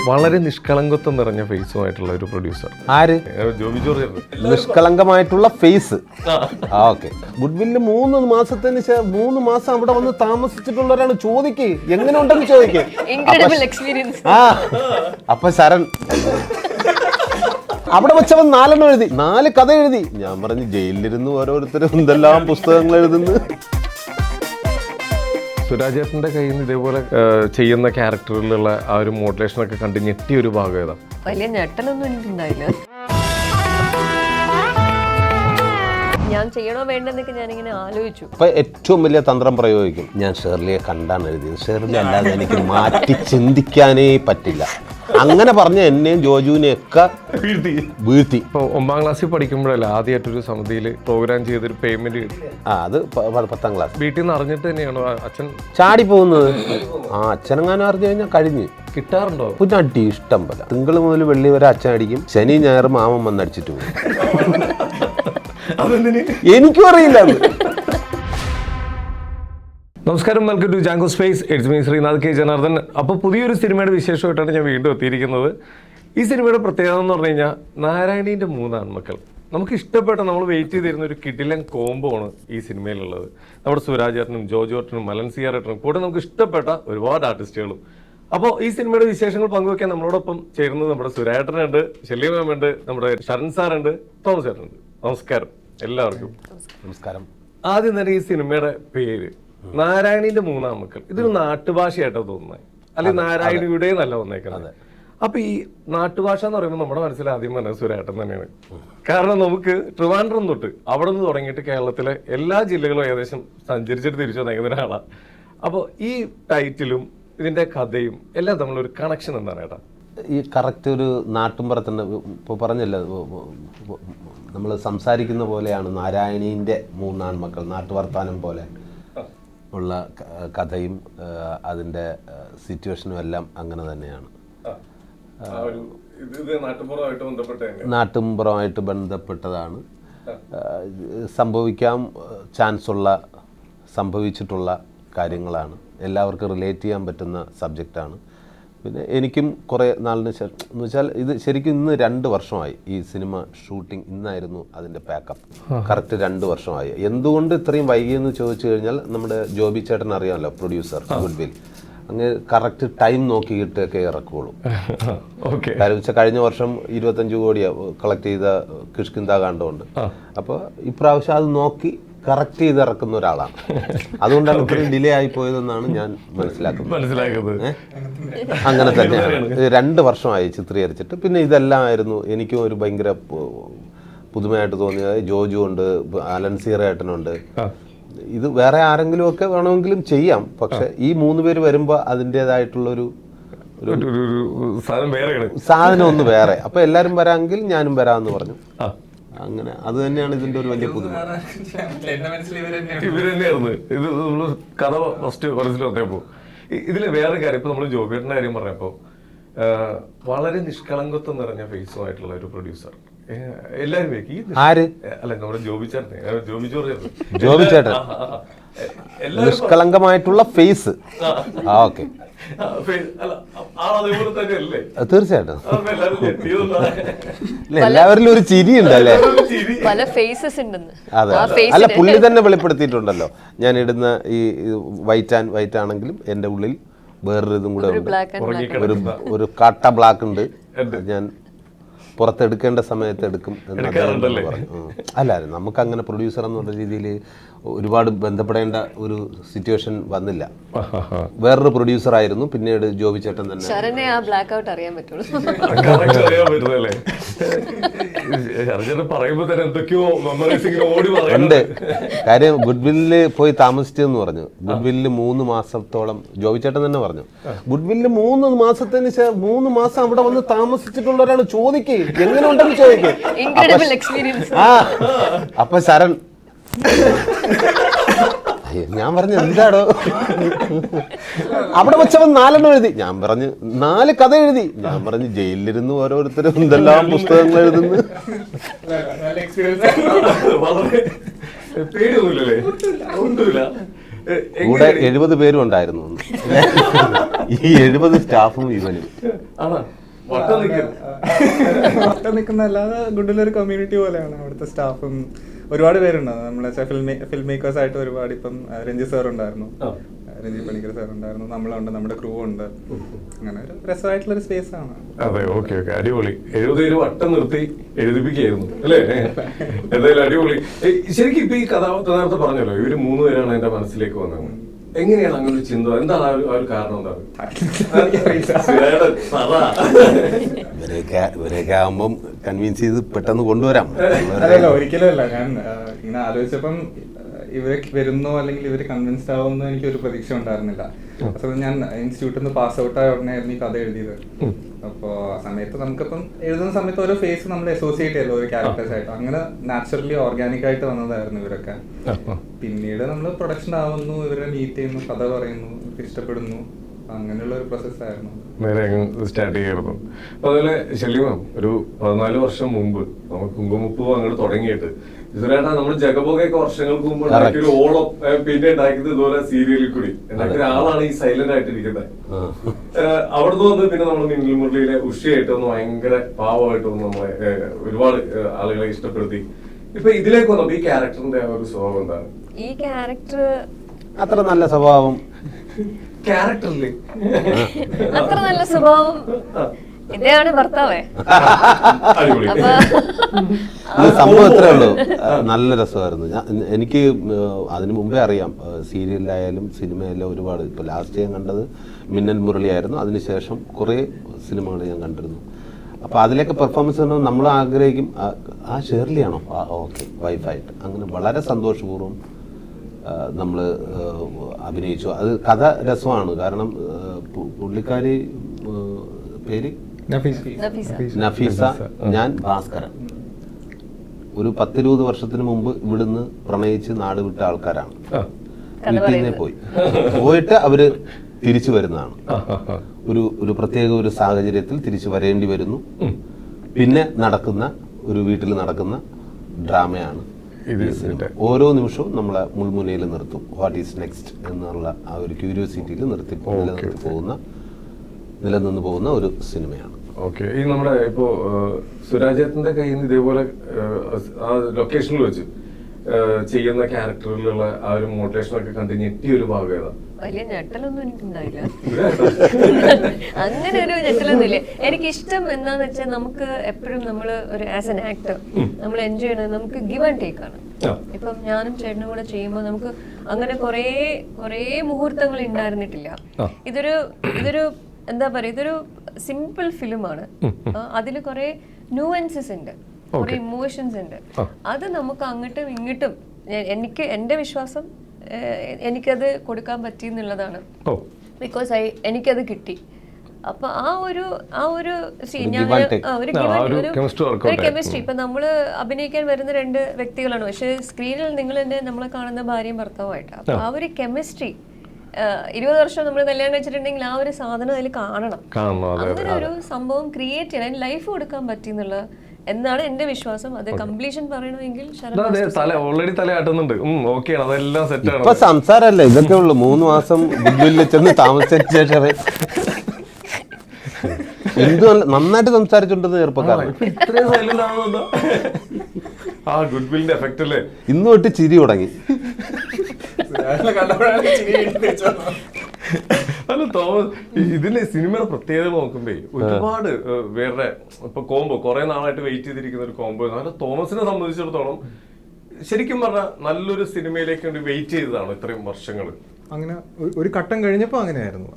വളരെ നിഷ്കളങ്കത്വം നിറഞ്ഞ ഫേസുമായിട്ടുള്ള ഒരു പ്രൊഡ്യൂസർ. ആര്? ജോബി ജോർജ്. നിഷ്കളങ്കമായിട്ടുള്ള ഫേസ്. ഓക്കെ. ഗുഡ്വില്ല് 3 മാസത്തിന് 3 മാസം അവിടെ വന്ന് താമസിച്ചിട്ടുള്ളവരാണ്. ചോദിക്ക് എങ്ങനെ ഉണ്ടെന്ന് ചോദിക്ക്. അപ്പൊ ശരൺ അവിടെ വെച്ചവൻ 4 എഴുതി, 4 കഥ എഴുതി. ഞാൻ പറഞ്ഞു ജയിലിലിരുന്ന് ഓരോരുത്തരും എന്തെല്ലാം പുസ്തകങ്ങൾ എഴുതുന്നു. സുരാജേട്ടന്റെ കയ്യിൽ നിന്ന് ഇതേപോലെ ചെയ്യുന്ന ക്യാരക്ടറിലുള്ള ആ ഒരു മോട്ടിവേഷനൊക്കെ കണ്ട് ഞെട്ടിയ ഒരു ഭാഗം ഏതാ? വലിയ ഞെട്ടലൊന്നും എനിക്കുണ്ടായില്ല. ഞാൻ ചെയ്യണോ വേണ്ടെന്നൊക്കെ ഞാനിങ്ങനെ ആലോചിച്ചു. അപ്പൊ ഏറ്റവും വലിയ തന്ത്രം പ്രയോഗിക്കും. ഞാൻ ഷേർലിയെ കണ്ടാണ് എഴുതിയത്. ഷേർലി അല്ലാതെ എനിക്ക് മാറ്റി ചിന്തിക്കാനേ പറ്റില്ല. അങ്ങനെ പറഞ്ഞ എന്നെയും ജോജുവിനെയൊക്കെ വീഴ്ത്തി. ഇപ്പൊ 9ാം ക്ലാസ്സിൽ പഠിക്കുമ്പോഴല്ല ആദ്യമായിട്ടൊരു സമിതിയിൽ പ്രോഗ്രാം ചെയ്തൊരു പേയ്മെന്റ് കിട്ടി. അത് 10ാം ക്ലാസ്. വീട്ടിൽ നിന്ന് അറിഞ്ഞിട്ട് തന്നെയാണോ അച്ഛൻ ചാടി പോകുന്നത്? അച്ഛനെങ്ങാനും അറിഞ്ഞു കഴിഞ്ഞാൽ കഴിഞ്ഞ്. കിട്ടാറുണ്ടോ? പിന്നെ അടി ഇഷ്ടം പോലെ. തിങ്കൾ മുതൽ വെള്ളി വരെ അച്ഛൻ അടിക്കും. ശനി ഞായർ മാമൻ വന്നടിച്ചിട്ട് പോകും. എനിക്കും അറിയില്ല. നമസ്കാരം, welcome to Django Space. It's me Sreenath K Janardhan. അപ്പോൾ പുതിയൊരു സിനിമയുടെ വിശേഷമായിട്ടാണ് ഞാൻ വീണ്ടും എത്തിയിരിക്കുന്നത്. ഈ സിനിമയുടെ പ്രത്യേകത എന്ന് പറഞ്ഞു കഴിഞ്ഞാൽ നാരായണീൻ്റെ 3 ആൺമക്കൾ. നമുക്ക് ഇഷ്ടപ്പെട്ട, നമ്മൾ വെയിറ്റ് ചെയ്തിരുന്ന ഒരു കിടിലൻ കോംബോ ആണ് ഈ സിനിമയിലുള്ളത്. നമ്മുടെ സുരാജേട്ടനും ജോജോട്ടനും മലൻ സിയാറേട്ടനും കൂടെ നമുക്ക് ഇഷ്ടപ്പെട്ട ഒരുപാട് ആർട്ടിസ്റ്റുകളും. അപ്പോൾ ഈ സിനിമയുടെ വിശേഷങ്ങൾ പങ്കുവെക്കാൻ നമ്മളോടൊപ്പം ചേരുന്നത് നമ്മുടെ സുരാജേട്ടനുണ്ട്, ഷെല്ലി മാമുണ്ട്, നമ്മുടെ ശരൺ സാറുണ്ട്, തോമസ് ചേട്ടനുണ്ട്. നമസ്കാരം എല്ലാവർക്കും. നമസ്കാരം. ആദ്യം തന്നെ ഈ സിനിമയുടെ പേര് നാരായണീന്റെ 3 ആൺമക്കൾ. ഇതൊരു നാട്ടുഭാഷയായിട്ടോ തോന്നുന്നത്, അല്ലെങ്കിൽ നാരായണിയുടെ നല്ല വന്നേക്കുന്നത്. അപ്പൊ ഈ നാട്ടുഭാഷ എന്ന് പറയുമ്പോൾ നമ്മുടെ മനസ്സിൽ ആദ്യം പറഞ്ഞത് സുരാട്ടൻ തന്നെയാണ്. കാരണം നമുക്ക് ട്രിവാൻഡ്രം തൊട്ട് അവിടെ നിന്ന് തുടങ്ങിയിട്ട് കേരളത്തിലെ എല്ലാ ജില്ലകളും ഏകദേശം സഞ്ചരിച്ചിട്ട് തിരിച്ചു വന്നേക്കുന്ന ഒരാളാണ്. അപ്പോൾ ഈ ടൈറ്റിലും ഇതിന്റെ കഥയും എല്ലാം തമ്മിലൊരു കണക്ഷൻ എന്താണ് ഏട്ടാ? ഈ കറക്റ്റ് ഒരു നാട്ടുമ്പുറത്തുണ്ട്. ഇപ്പോൾ പറഞ്ഞില്ല, നമ്മൾ സംസാരിക്കുന്ന പോലെയാണ് നാരായണീൻ്റെ 3 ആൺമക്കൾ. നാട്ടുവർത്താനം പോലെ ഉള്ള കഥയും അതിൻ്റെ സിറ്റുവേഷനും എല്ലാം അങ്ങനെ തന്നെയാണ്. നാട്ടുമ്പുറമായിട്ട് ബന്ധപ്പെട്ടതാണ്. സംഭവിക്കാൻ സംഭവിച്ചിട്ടുള്ള കാര്യങ്ങളാണ്. എല്ലാവർക്കും റിലേറ്റ് ചെയ്യാൻ പറ്റുന്ന സബ്ജക്റ്റാണ്. പിന്നെ എനിക്കും കുറേ നാളിന് ശേഷം എന്ന് വെച്ചാൽ ഇത് ശരിക്കും ഇന്ന് 2 വർഷമായി ഈ സിനിമ ഷൂട്ടിംഗ്. ഇന്നായിരുന്നു അതിൻ്റെ പാക്കപ്പ്. കറക്റ്റ് 2 വർഷമായി. എന്തുകൊണ്ട് ഇത്രയും വൈകിയെന്ന് ചോദിച്ചു കഴിഞ്ഞാൽ നമ്മുടെ ജോബി ചേട്ടൻ അറിയാമല്ലോ, പ്രൊഡ്യൂസർ ഗുഡ്വിൽ. അങ്ങ് കറക്റ്റ് ടൈം നോക്കിയിട്ടൊക്കെ ഇറക്കുള്ളൂ. കാര്യം വെച്ചാൽ കഴിഞ്ഞ വർഷം 25 കോടിയാണ് കളക്ട് ചെയ്ത കിഷ്കിന്ത കണ്ടുകൊണ്ട്. അപ്പോൾ ഇപ്രാവശ്യം അത് നോക്കി കറക്റ്റ് ചെയ്ത് ഇറക്കുന്ന ഒരാളാണ്. അതുകൊണ്ടാണ് ഇത്രയും ഡിലേ ആയി പോയതെന്നാണ് ഞാൻ മനസ്സിലാക്കുന്നത്. അങ്ങനെ തന്നെയാണ്. 2 വർഷമായി ചിത്രീകരിച്ചിട്ട്. പിന്നെ ഇതെല്ലാം ആയിരുന്നു എനിക്കും ഒരു ഭയങ്കര പുതുമയായിട്ട് തോന്നിയത്. ജോജു ഉണ്ട്, അലൻ സീറേട്ടനുണ്ട്. ഇത് വേറെ ആരെങ്കിലും ഒക്കെ വേണമെങ്കിലും ചെയ്യാം. പക്ഷെ ഈ 3 പേര് വരുമ്പോൾ അതിൻ്റെതായിട്ടുള്ളൊരു സാധനം ഒന്ന് വേറെ. അപ്പൊ എല്ലാരും വരാമെങ്കിൽ ഞാനും വരാമെന്ന് പറഞ്ഞു. അങ്ങനെ അത് തന്നെയാണ് ഇതിന്റെ ഒരു വലിയ പുതുമ. ഇത് നമ്മള് കഥ ഫസ്റ്റ് പറഞ്ഞപ്പോ ഇതില് വേറെ കാര്യം, ഇപ്പൊ നമ്മള് ജോബിയുടെ കാര്യം പറഞ്ഞപ്പോ വളരെ നിഷ്കളങ്കത്വം നിറഞ്ഞ ഫേസുമായിട്ടുള്ള ഒരു പ്രൊഡ്യൂസർ. എല്ലാരും ആര്? അല്ല, നമ്മുടെ ജോബി ജോർജ് നിഷ്കളങ്കമായിട്ടുള്ള ഫേസ്. ഓക്കെ, തീർച്ചയായിട്ടും. എല്ലാവരിലും ഒരു ചിരി ഉണ്ടല്ലേ? പല ഫേസസ് ഉണ്ടെന്ന്. അതെ, അല്ല പുള്ളി തന്നെ വെളിപ്പെടുത്തിയിട്ടുണ്ടല്ലോ. ഞാൻ ഇടുന്ന ഈ വൈറ്റ് ആണെങ്കിലും എൻ്റെ ഉള്ളിൽ വേറൊരു ഇതും കൂടെ ഉണ്ട്. ഒരു കാട്ട ബ്ലാക്ക് ഉണ്ട്. ഞാൻ പുറത്തെടുക്കേണ്ട സമയത്ത് എടുക്കും എന്ന് പറഞ്ഞു. അല്ല, നമുക്ക് അങ്ങനെ പ്രൊഡ്യൂസർ എന്നുള്ള രീതിയിൽ ഒരുപാട് ബന്ധപ്പെടേണ്ട ഒരു സിറ്റുവേഷൻ വന്നില്ല. വേറൊരു പ്രൊഡ്യൂസർ ആയിരുന്നു. പിന്നീട് ജോബി ചേട്ടൻ തന്നെ. ശരണ്യെ ആ ബ്ലാക്ക് ഔട്ട് അറിയാൻ പറ്റുള്ളൂ. ഉണ്ട് കാര്യം. ഗുഡ്വില്ലില് പോയി താമസിച്ചെന്ന് പറഞ്ഞു. ഗുഡ്വില്ലില് 3 മാസത്തോളം ജോബി ചേട്ടൻ തന്നെ പറഞ്ഞു. ഗുഡ്വില്ലില് 3 മാസത്തിന് 3 മാസം അവിടെ വന്ന് താമസിച്ചിട്ടുള്ളവരാണ്. ചോദിക്ക് എങ്ങനെ ഉണ്ടെന്ന് ചോദിക്ക്. അപ്പൊ ശരൺ ഞാൻ പറഞ്ഞു എന്താടോ? അവിടെ വെച്ചവൻ 4 എഴുതി. ഞാൻ പറഞ്ഞു 4 കഥ എഴുതി. ഞാൻ പറഞ്ഞു ജയിലിലിരുന്ന് ഓരോരുത്തരും എന്തെല്ലാം പുസ്തകങ്ങൾ എഴുതുന്നു. കൂടെ 70 പേരും ഉണ്ടായിരുന്നു. ഈ 70 സ്റ്റാഫും ഇവനും. ആണോ? വട്ടം നിൽക്കുന്നു. വട്ടം നിൽക്കുന്ന അല്ലാതെ ഗുഡിലൊരു കമ്മ്യൂണിറ്റി പോലെയാണ് അവിടുത്തെ സ്റ്റാഫും. ഒരുപാട് പേരുണ്ട് നമ്മളെ ഫിൽം മേക്കേഴ്സ് ആയിട്ട് ഒരുപാട്. ഇപ്പം രഞ്ജി സാർ ഉണ്ടായിരുന്നു, രഞ്ജി പണിക്കർ സാർ ഉണ്ടായിരുന്നു, നമ്മളുണ്ട്, നമ്മുടെ ക്രൂ ഉണ്ട്. അങ്ങനെ ഒരു രസമായിട്ടുള്ള ഒരു സ്പേസ് ആണ്. അതെ, ഓക്കെ ഓക്കെ, അടിപൊളി. 70 വട്ടം നിർത്തി എഴുതിപ്പിക്കായിരുന്നു അല്ലേ? എന്തായാലും അടിപൊളി. ശരിക്കും ഇപ്പൊ ഈ കഥാപാത്രം നേരത്തെ പറഞ്ഞല്ലോ, ഇവര് 3 പേരാണ് എന്റെ മനസ്സിലേക്ക് വന്നത്. എങ്ങനെയാണ് അങ്ങനെ ഒരു ചിന്ത? എന്താണ് ആ ഒരു കാരണം? എന്താണ്? ഇവരെയൊക്കെ ആകുമ്പം കൺവിൻസ് ചെയ്ത് പെട്ടെന്ന് കൊണ്ടുവരാം. അതല്ല, ഒരിക്കലും അല്ല. ഞാൻ ഇങ്ങനെ ആലോചിച്ചപ്പം ഇവര് വരുന്നോ അല്ലെങ്കിൽ ഇവര് കൺവിൻസ്ഡ് ആവുമെന്നോ എനിക്ക് ഒരു പ്രതീക്ഷ ഉണ്ടായിരുന്നില്ല. അപ്പൊ ഞാൻ ഇൻസ്റ്റിറ്റ്യൂട്ടിൽ നിന്ന് പാസ് ഔട്ട് ആയ ഉടനെ ആയിരുന്നു ഈ കഥ എഴുതിയത്. അപ്പോ ആ സമയത്ത് നമുക്കിപ്പം എഴുതുന്ന സമയത്ത് ഓരോ ഫേസ് നമ്മൾ അസോസിയേറ്റ് ചെയ്യല്ലോ ഒരു ക്യാരക്ടേഴ്സ് ആയിട്ട്. അങ്ങനെ നാച്ചുറലി ഓർഗാനിക് ആയിട്ട് വന്നതായിരുന്നു ഇവരൊക്കെ. പിന്നീട് നമ്മൾ പ്രൊഡക്ഷൻ ആവുന്നു, ഇവരെ മീറ്റ് ചെയ്യുന്നു, കഥ പറയുന്നു, ഇഷ്ടപ്പെടുന്നു. അങ്ങനെയുള്ള ഒരു പ്രോസസ്സായിരുന്നു. നേരെ സ്റ്റാർട്ട് ചെയ്യായിരുന്നു. അപ്പൊ അതുപോലെ ശല്യമാം ഒരു 14 വർഷം മുമ്പ് നമ്മൾ കുങ്കുമപ്പൂ അങ്ങോട്ട് തുടങ്ങിയിട്ട് ഇതുവരെയായിട്ടാ നമ്മൾ ജഗബോഗൊക്കെ വർഷങ്ങൾക്ക് മുമ്പ് ഉണ്ടാക്കിയ ഒരു ഓളം പിന്നെ ഉണ്ടാക്കിയത് ഇതുപോലെ സീരിയലിൽ കൂടി ഉണ്ടാക്കിയ ഒരാളാണ് ഈ സൈലന്റ് ആയിട്ടിരിക്കുന്നത്. അവിടുന്ന് വന്ന് പിന്നെ നമ്മൾ മിന്നൽ മുരളിയിലെ ഉഷയായിട്ട് ഒന്ന് ഭയങ്കര പാവമായിട്ട് ഒന്ന് നമ്മളെ ഒരുപാട് ആളുകളെ ഇഷ്ടപ്പെടുത്തി. ഇപ്പൊ ഇതിലേക്ക് വന്നപ്പോ ഈ ക്യാരക്ടറിന്റെ ഒരു സ്വഭാവം എന്താണ്? ഈ ക്യാരക്ടർ അത്ര നല്ല സ്വഭാവം ക്യാരക്ടറില് അത്ര നല്ല സ്വഭാവം ഇതാണ് ഭർത്താവേ. സംഭവം ഇത്രേ ഉള്ളൂ. നല്ല രസമായിരുന്നു. എനിക്ക് അതിനു മുമ്പേ അറിയാം, സീരിയലിലായാലും സിനിമയിലും ഒരുപാട്. ഇപ്പൊ ലാസ്റ്റ് ഞാൻ കണ്ടത് മിന്നൽ മുരളിയായിരുന്നു. അതിനുശേഷം കുറേ സിനിമകൾ ഞാൻ കണ്ടിരുന്നു. അപ്പൊ അതിലേക്ക് പെർഫോമൻസ് ഉണ്ടെന്ന് നമ്മൾ ആഗ്രഹിക്കും. ആ ഷേർലിയാണോ? ഓക്കെ, വൈഫായിട്ട്. അങ്ങനെ വളരെ സന്തോഷപൂർവ്വം നമ്മൾ അഭിനയിച്ചു. അത് കഥ രസമാണ്. കാരണം പുള്ളിക്കാരി പേര് നഫീസ, ഞാൻ ഭാസ്കരൻ. ഒരു 10-20 വർഷത്തിന് മുമ്പ് ഇവിടുന്ന് പ്രണയിച്ച് നാട് വിട്ട ആൾക്കാരാണ്. വീട്ടിൽ നിന്ന് പോയിട്ട് അവര് തിരിച്ചു വരുന്നതാണ്. ഒരു പ്രത്യേക ഒരു സാഹചര്യത്തിൽ തിരിച്ചു വരേണ്ടി വരുന്നു. പിന്നെ നടക്കുന്ന ഒരു വീട്ടിൽ നടക്കുന്ന ഡ്രാമയാണ്. ഓരോ നിമിഷവും നമ്മളെ മുൾമുനയിൽ നിർത്തും. വാട്ട് ഈസ് നെക്സ്റ്റ് എന്നുള്ള ആ ഒരു ക്യൂരിയോസിറ്റിയിൽ നിലനിന്ന് പോകുന്ന ഒരു സിനിമയാണ്. ഓക്കെ. ഈ നമ്മുടെ ഇപ്പോ സുരാജേട്ടന്റെ കയ്യിൽ നിന്ന് ഇതേപോലെ ആ ലൊക്കേഷനിൽ വെച്ച് ചെയ്യുന്ന ക്യാരക്ടറിലുള്ള ആ ഒരു മോട്ടിവേഷനൊക്കെ കണ്ട് ഞെട്ടിയ ഒരു ഭാഗം ഏതാ? വലിയ ഞെട്ടലൊന്നും എനിക്കുണ്ടായില്ല. അങ്ങനെ ഒരു ഞെട്ടലൊന്നുമില്ല. എനിക്കിഷ്ടം എന്താന്ന് വെച്ചാൽ നമുക്ക് എപ്പോഴും നമ്മള് ഒരു ആസ് എൻ ആക്ടർ നമ്മൾ എൻജോയ് ചെയ്യണത് നമുക്ക് ഗിവ് ആൻഡ് ടേക്ക് ആണ്. ഇപ്പം ഞാനും ചേട്ടനും കൂടെ ചെയ്യുമ്പോൾ നമുക്ക് അങ്ങനെ കുറേ മുഹൂർത്തങ്ങൾ ഉണ്ടായിരുന്നിട്ടില്ല. ഇതൊരു എന്താ പറയാ, ഇതൊരു സിമ്പിൾ ഫിലിമാണ്. അതിൽ കുറെ ന്യൂവൻസസ് ഉണ്ട്, കുറെ ഇമോഷൻസ് ഉണ്ട്. അത് നമുക്ക് അങ്ങോട്ടും ഇങ്ങോട്ടും എനിക്ക് എന്റെ വിശ്വാസം എനിക്കത് കൊടുക്കാൻ പറ്റി എന്നുള്ളതാണ്. ബിക്കോസ് എനിക്കത് കിട്ടി. അപ്പൊ ആ ഒരു കെമിസ്ട്രി. ഇപ്പൊ നമ്മള് അഭിനയിക്കാൻ വരുന്ന 2 വ്യക്തികളാണ്, പക്ഷെ സ്ക്രീനിൽ നിങ്ങൾ തന്നെ നമ്മളെ കാണുന്ന ഭാര്യയും ഭർത്താവുമായിട്ടാണ്. അപ്പൊ ആ ഒരു കെമിസ്ട്രി 20 വർഷം നമ്മൾ കല്യാണം വെച്ചിട്ടുണ്ടെങ്കിൽ ആ ഒരു സാധനം അതിൽ കാണണം. അങ്ങനെ ഒരു സംഭവം ക്രിയേറ്റ് ചെയ്യണം, ലൈഫ് കൊടുക്കാൻ പറ്റി എന്നുള്ള എന്നാണ് എന്റെ വിശ്വാസം. അത് കംപ്ലീഷൻ പറയണമെങ്കിൽ ഓൾറെഡി തലയാട്ടുന്നുണ്ട്. അതെല്ലാം സെറ്റാണ്. ഇപ്പൊ സംസാരല്ലേ ഇതൊക്കെ ഉള്ളു. 3 മാസം ഗുഡ്വില്ലിൽ ചെന്ന് താമസിച്ചതിന് ശേഷം എന്ത് നന്നായിട്ട് സംസാരിച്ചിട്ടുണ്ടെന്ന് ചെറുപ്പക്കാരൻ. ആ ഗുഡ്വില്ലിന്റെ എഫക്റ്റ് അല്ലേ? ഇന്ന് തൊട്ട് ചിരി തുടങ്ങി. അല്ല തോമസ്, ഇതിന്റെ സിനിമയുടെ പ്രത്യേകത നോക്കുമ്പോ ഒരുപാട് വേറെ ഇപ്പൊ കോംബോ കുറെ നാളായിട്ട് വെയിറ്റ് ചെയ്തിരിക്കുന്ന ഒരു കോംബോ. തോമസിനെ സംബന്ധിച്ചിടത്തോളം ശരിക്കും പറഞ്ഞാൽ നല്ലൊരു സിനിമയിലേക്ക് വേണ്ടി വെയിറ്റ് ചെയ്തതാണ് ഇത്രയും വർഷങ്ങൾ. അങ്ങനെ ഒരു ഘട്ടം കഴിഞ്ഞപ്പോൾ അങ്ങനെയായിരുന്നു.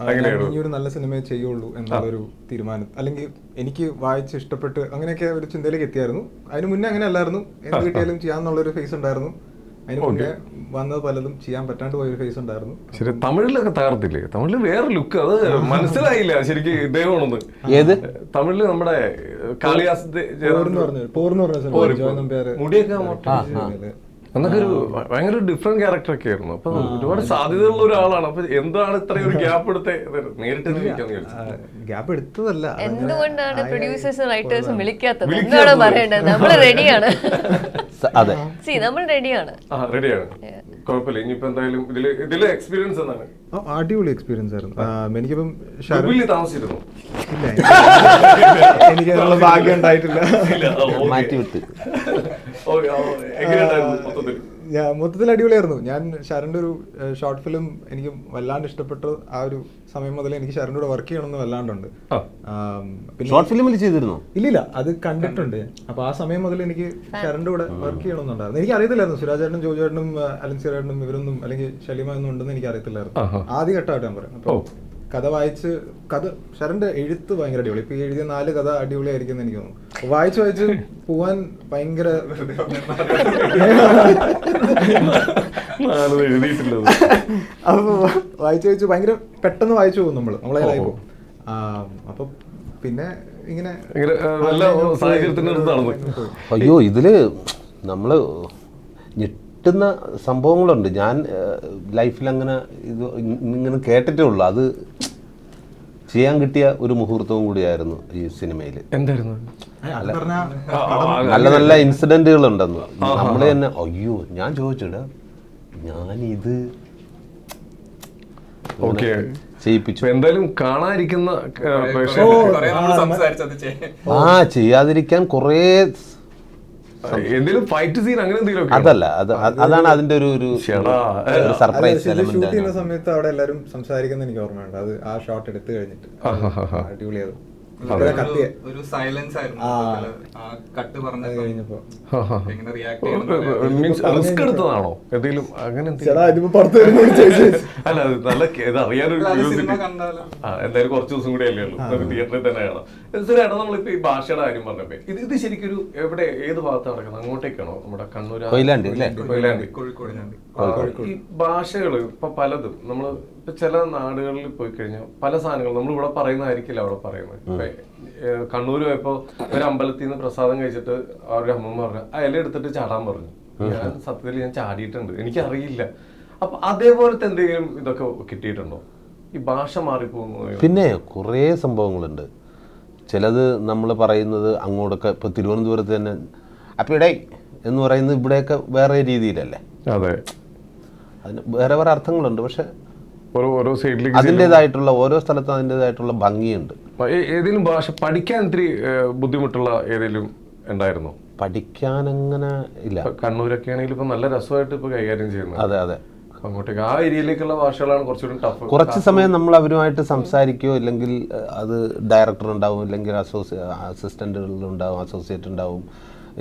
ഇനി ഒരു നല്ല സിനിമയെ ചെയ്യുള്ളൂ എന്നുള്ളൊരു തീരുമാനം, അല്ലെങ്കിൽ എനിക്ക് വായിച്ച് ഇഷ്ടപ്പെട്ട് അങ്ങനെയൊക്കെ ഒരു ചിന്തയിലേക്ക് എത്തിയായിരുന്നു. അതിന് മുന്നേ അങ്ങനെ അല്ലായിരുന്നു. എന്ത് കിട്ടിയാലും ചെയ്യാന്നുള്ളൊരു ഫേസ് ഉണ്ടായിരുന്നു. അതിന് മുന്നേ വന്നത് പലതും ചെയ്യാൻ പറ്റാണ്ട് പോയൊരു ഫേസ് ഉണ്ടായിരുന്നു. ശരി, തമിഴിലൊക്കെ തകർത്തില്ലേ? തമിഴില് വേറെ ലുക്ക്, അത് മനസ്സിലായില്ല ശരിക്കും ഇദ്ദേഹമാണെന്ന്. ഏത് തമിഴില് നമ്മുടെ കാളിദാസ് മുടിയൊക്കെ എന്നൊക്കെ ഒരു ഭയങ്കര ഡിഫറെന്റ് ക്യാരക്ടർ ഒക്കെ ആയിരുന്നു. അപ്പൊ ഒരുപാട് സാധ്യതയുള്ള ഒരാളാണ്. അപ്പൊ എന്താണ് ഇത്രയും ഒരു ഗ്യാപ്പ് എടുത്ത് നേരിട്ട് ഗ്യാപ്പ് എടുത്തതല്ല, എന്തുകൊണ്ടാണ് പ്രൊഡ്യൂസേഴ്സും റൈറ്റേഴ്സും വിളിക്കാത്തത്? എന്താണ് പറയേണ്ടത്? നമ്മള് റെഡിയാണ്. അതെ നമ്മൾ റെഡിയാണ്. റെഡിയാണ്, കുഴപ്പമില്ല. ഇനിയിപ്പോ എന്തായാലും ഇതില് എക്സ്പീരിയൻസ് എന്താണ്? അടിപൊളി എക്സ്പീരിയൻസ് ആയിരുന്നു. എനിക്കിപ്പം ഷാരൂഖിൽ താമസിച്ചിരുന്നു? ഇല്ല, എനിക്ക് അതിനുള്ള ഭാഗ്യം ഉണ്ടായിട്ടില്ല. മാറ്റി വിട്ട്. എങ്ങനെയുണ്ടായിരുന്നു മൊത്തത്തിൽ? മൊത്തത്തിൽ അടിപൊളിയായിരുന്നു. ഞാൻ ഷരൻ്റെ ഒരു ഷോർട്ട് ഫിലിം എനിക്ക് വല്ലാണ്ട് ഇഷ്ടപ്പെട്ടു. ആ ഒരു സമയം മുതൽ എനിക്ക് ഷരൻ്റെ കൂടെ വർക്ക് ചെയ്യണമെന്ന് വല്ലാണ്ടുണ്ട്. പിന്നെ ഷോർട്ട് ഫിലിമിൽ ചെയ്തിരുന്നു? ഇല്ല, അത് കണ്ടിട്ടുണ്ട്. അപ്പൊ ആ സമയം മുതൽ എനിക്ക് ഷരൻ്റെ കൂടെ വർക്ക് ചെയ്യണമെന്നുണ്ടായിരുന്നു. എനിക്ക് അറിയത്തില്ലായിരുന്നു സുരാജ് ചേട്ടനും ജോജു ചേട്ടനും അലൻസിയർ ചേട്ടനും ഇവരൊന്നും അല്ലെങ്കിൽ ഷലീമ ഒന്നും ഉണ്ടെന്ന് എനിക്ക് അറിയത്തില്ലായിരുന്നു. ആദ്യ ഘട്ടമായിട്ട് ഞാൻ പറയാം. അപ്പൊ കഥ വായിച്ച് ഷരന്റെ എഴുത്ത് ഭയങ്കര അടിപൊളി. ഇപ്പൊ എഴുതിയ 4 കഥ അടിപൊളിയായിരിക്കും എന്ന് എനിക്ക് തോന്നുന്നു. വായിച്ച് പോവാൻ ഭയങ്കര അപ്പൊ വായിച്ച് ഭയങ്കര പെട്ടെന്ന് വായിച്ചു പോകും നമ്മളതിലായി പോകും. അപ്പൊ പിന്നെ ഇങ്ങനെ അയ്യോ ഇതില് നമ്മള് ഞെട്ടുന്ന സംഭവങ്ങളുണ്ട്. ഞാൻ ലൈഫിൽ അങ്ങനെ ഇത് ഇങ്ങനെ കേട്ടിട്ടേ ഉള്ളൂ. അത് ചെയ്യാൻ കിട്ടിയ ഒരു മുഹൂർത്തവും കൂടിയായിരുന്നു ഈ സിനിമയിൽ. എന്തായിരുന്നു? നല്ല നല്ല ഇൻസിഡന്റുകൾ ഉണ്ടെന്ന് നമ്മൾ തന്നെ. അയ്യോ ഞാൻ ചോദിച്ചിട ഞാനിത് ചെയ്യിപ്പിച്ചു. എന്തായാലും കാണാതിരിക്കുന്ന ചെയ്യാതിരിക്കാൻ കുറേ ഫൈറ്റ് സീൻ അങ്ങനെ എന്തെങ്കിലും അതല്ല, അതാണ് അതിന്റെ ഒരു സർപ്രൈസ് എലമെന്റ്. ഷൂട്ട് ചെയ്യുന്ന സമയത്ത് അവിടെ എല്ലാരും സംസാരിക്കുന്ന എനിക്ക് ഓർമ്മയുണ്ട്. അത് ആ ഷോട്ട് എടുത്തു കഴിഞ്ഞിട്ട് അടിപൊളിയായിരുന്നു. ഒരു സൈലൻസ് ആയിരുന്നു കട്ട് പറഞ്ഞു കഴിഞ്ഞപ്പോ. റിസ്ക് എടുത്തതാണോ എന്തെങ്കിലും? അങ്ങനെ അല്ല, അത് നല്ല അറിയാനൊരു എന്തായാലും കുറച്ച് ദിവസം കൂടി അല്ലേ ഉള്ളൂ, നമുക്ക് തിയേറ്ററിൽ തന്നെ കാണാം. ശരിയാണ്. നമ്മളിപ്പോ ഈ ഭാഷയുടെ കാര്യം പറഞ്ഞപ്പോ ഇത് ശരിക്കും എവിടെ ഏത് ഭാഗത്ത് നടക്കുന്നത്? അങ്ങോട്ടേക്കാണോ? നമ്മുടെ കണ്ണൂർ, കൊയിലാണ്ടി, ഈ ഭാഷകള് ഇപ്പൊ പലതും നമ്മള് ഇപ്പൊ ചില നാടുകളിൽ പോയി കഴിഞ്ഞാൽ പല സാധനങ്ങൾ നമ്മൾ ഇവിടെ പറയുന്നതായിരിക്കില്ല അവിടെ പറയുന്നത്. കണ്ണൂര് പോയപ്പോ ഒരു അമ്പലത്തിൽ നിന്ന് പ്രസാദം കഴിച്ചിട്ട് അവരുടെ അമ്മ പറഞ്ഞു ആ ഇല എടുത്തിട്ട് ചാടാൻ പറഞ്ഞു. ഞാൻ സത്യത്തിൽ ഞാൻ ചാടിയിട്ടുണ്ട്, എനിക്കറിയില്ല. അപ്പൊ അതേപോലത്തെ എന്തെങ്കിലും ഇതൊക്കെ കിട്ടിയിട്ടുണ്ടോ? ഈ ഭാഷ മാറിപ്പോകുന്നു? പിന്നെ കുറേ സംഭവങ്ങളുണ്ട്. ചിലത് നമ്മൾ പറയുന്നത് അങ്ങോട്ടൊക്കെ ഇപ്പൊ തിരുവനന്തപുരത്ത് തന്നെ അപ്പൊ ഇടേ എന്ന് പറയുന്നത് ഇവിടെയൊക്കെ വേറെ രീതിയിലല്ലേ. അതെ, അതിന് വേറെ വേറെ അർത്ഥങ്ങളുണ്ട്. പക്ഷെ ഓരോ സൈഡിലേക്ക് അതിൻ്റെതായിട്ടുള്ള ഓരോ സ്ഥലത്തും അതിൻ്റെതായിട്ടുള്ള ഭംഗിയുണ്ട്. ഏതെങ്കിലും ഭാഷ പഠിക്കാൻ ഇത്തിരി ബുദ്ധിമുട്ടുള്ള ഏതെങ്കിലും ഉണ്ടായിരുന്നോ? പഠിക്കാൻ അങ്ങനെ ഇല്ല. കണ്ണൂരൊക്കെ ആണെങ്കിൽ ഇപ്പൊ നല്ല രസമായിട്ട് ഇപ്പൊ കൈകാര്യം ചെയ്യുന്നത്. അതെ അതെ, അങ്ങോട്ടേക്ക് ആ ഏരിയയിലേക്കുള്ള ഭാഷകളാണ് കുറച്ചുകൂടി ടഫ്. കുറച്ച് സമയം നമ്മൾ അവരുമായിട്ട് സംസാരിക്കുകയോ ഇല്ലെങ്കിൽ അത് ഡയറക്ടർ ഉണ്ടാവും, ഇല്ലെങ്കിൽ അസിസ്റ്റന്റുകളുണ്ടാവും, അസോസിയേറ്റ് ഉണ്ടാവും,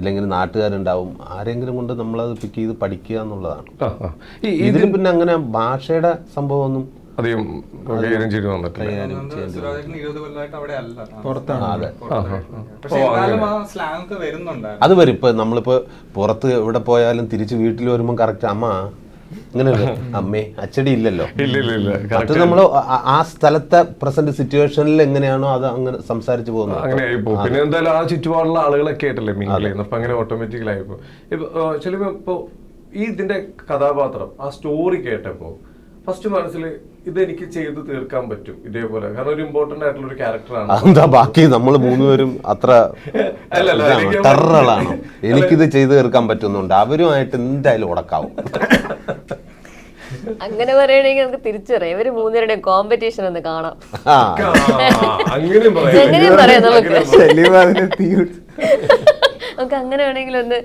ഇല്ലെങ്കിൽ നാട്ടുകാരുണ്ടാവും. ആരെങ്കിലും കൊണ്ട് നമ്മളത് പിക്ക് ചെയ്ത് പഠിക്കുക എന്നുള്ളതാണ്. ഇതിലും പിന്നെ അങ്ങനെ ഭാഷയുടെ സംഭവമൊന്നും അധികം അത് വരും. ഇപ്പൊ നമ്മളിപ്പോ പുറത്ത് എവിടെ പോയാലും തിരിച്ച് വീട്ടിൽ വരുമ്പോൾ കറക്റ്റ് അമ്മ അങ്ങനെ അമ്മേ അച്ചടി ഇല്ലല്ലോ. അത് നമ്മൾ ആ സ്ഥലത്തെ പ്രസന്റ് സിറ്റുവേഷനിൽ എങ്ങനെയാണോ അത് അങ്ങനെ സംസാരിച്ചു പോകുന്നത്. പിന്നെ എന്തായാലും ആ ചുറ്റുപാടുള്ള ആളുകളൊക്കെ ആയിട്ടല്ലേ മിങ്കിൾ ചെയ്യുന്നത്. അപ്പൊ അങ്ങനെ ഓട്ടോമാറ്റിക്കലായിപ്പോ ചിലപ്പോ ഇപ്പൊ ഈ ഇതിന്റെ കഥാപാത്രം ആ സ്റ്റോറി കേട്ടപ്പോ ഫസ്റ്റ് മനസ്സിൽ ഇതെനിക്ക് ചെയ്ത് തീർക്കാൻ പറ്റും ഇതേപോലെ, കാരണം ഒരു ഇമ്പോർട്ടന്റ് ആയിട്ടുള്ള ഒരു ക്യാരക്ടറാണ്. എന്താ ബാക്കി നമ്മൾ 3 പേരും അത്ര ടെററാണോ? എനിക്കിത് ചെയ്തു തീർക്കാൻ പറ്റുന്നുണ്ട്, അവരുമായിട്ട് എന്തായാലും ഉടക്കാവും. അങ്ങനെ പറയണെങ്കിൽ നമുക്ക് തിരിച്ചറിയാം ഇവര് 3 പേരുടെയും കോമ്പറ്റീഷൻ ഒന്ന് കാണാം. അങ്ങനെയും പറയാം നമുക്ക് അങ്ങനെ വേണമെങ്കിൽ ഒന്ന്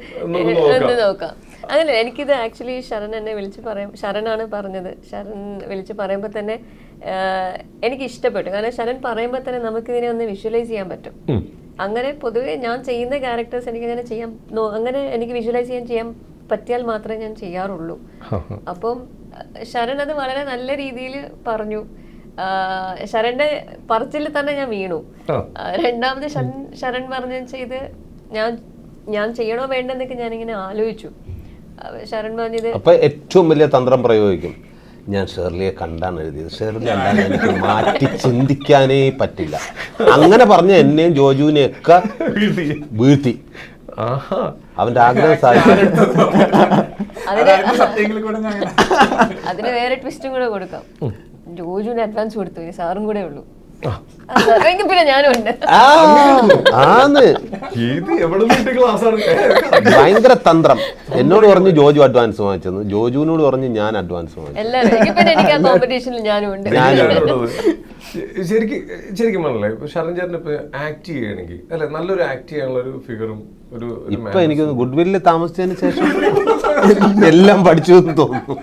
നോക്കാം. അങ്ങനെ എനിക്കിത് ആക്ച്വലി ശരൺ എന്നെ ശരണാണ് പറഞ്ഞത്. ശരൺ വിളിച്ച് പറയുമ്പോൾ തന്നെ എനിക്ക് ഇഷ്ടപ്പെട്ടു. കാരണം ശരൺ പറയുമ്പോൾ തന്നെ നമുക്കിതിനെ ഒന്ന് വിഷ്വലൈസ് ചെയ്യാൻ പറ്റും. അങ്ങനെ പൊതുവെ ഞാൻ ചെയ്യുന്ന ക്യാരക്ടേഴ്സ് എനിക്ക് അങ്ങനെ എനിക്ക് വിഷ്വലൈസ് ചെയ്യാൻ പറ്റിയാൽ മാത്രമേ ഞാൻ ചെയ്യാറുള്ളൂ. അപ്പം ശരൺ അത് വളരെ നല്ല രീതിയിൽ പറഞ്ഞു. ശരണിന്റെ പറച്ചിൽ തന്നെ ഞാൻ വീണു. രണ്ടാമത് ശരൺ പറഞ്ഞു ചെയ്ത് ഞാൻ ചെയ്യണോ വേണ്ടെന്നൊക്കെ ഞാനിങ്ങനെ ആലോചിച്ചു. ശരൺ പറഞ്ഞത് അപ്പൊ ഏറ്റവും വലിയ തന്ത്രം പ്രയോഗിക്കും. ഞാൻ ഷേർലിയെ കണ്ടാണ് എഴുതിയത്, ഷേർലി അല്ലാതെ എനിക്ക് മാറ്റി ചിന്തിക്കാനേ പറ്റില്ല. അങ്ങനെ പറഞ്ഞ എന്നെയും ജോജുവിനെ ഒക്കെ വീഴ്ത്തി അവന്റെ ആഗ്രഹം സാധിച്ചു. അതിന് വേറെ ട്വിസ്റ്റും കൂടെ കൊടുക്കാം. ജോജുവിന് അഡ്വാൻസ് കൊടുത്തു, ഇനി സാറും കൂടെ ഉള്ളൂ. എങ്കിൽ പിന്നെ ഞാനും ഉണ്ട്. ആന്ന് ഇത് എവിടെ നിന്ന് ക്ലാസ് ആണ്? ഭയങ്കര തന്ത്രം. എന്നോട് പറഞ്ഞു ജോജു അഡ്വാൻസ് വാങ്ങിച്ചെന്ന്, ജോജുവിനോട് പറഞ്ഞു ഞാൻ അഡ്വാൻസ് വാങ്ങിച്ചു. എല്ലാവരും എങ്കിൽ പിന്നെ എനിക്ക് ആ കോമ്പറ്റീഷനിൽ ഞാനും ഉണ്ട്. ശരിക്കും പറഞ്ഞല്ലേ, ഇപ്പൊ ശരൺ ചേട്ടൻ ഇപ്പൊ ആക്ട് ചെയ്യണമെങ്കിൽ അല്ലെ, നല്ലൊരു ആക്ട് ചെയ്യാനുള്ള ഒരു ഫിഗറും ഒരു ഇപ്പൊ എനിക്ക് ഗുഡ് താമസിച്ചതിന് ശേഷം എല്ലാം പഠിച്ചു എന്ന് തോന്നുന്നു.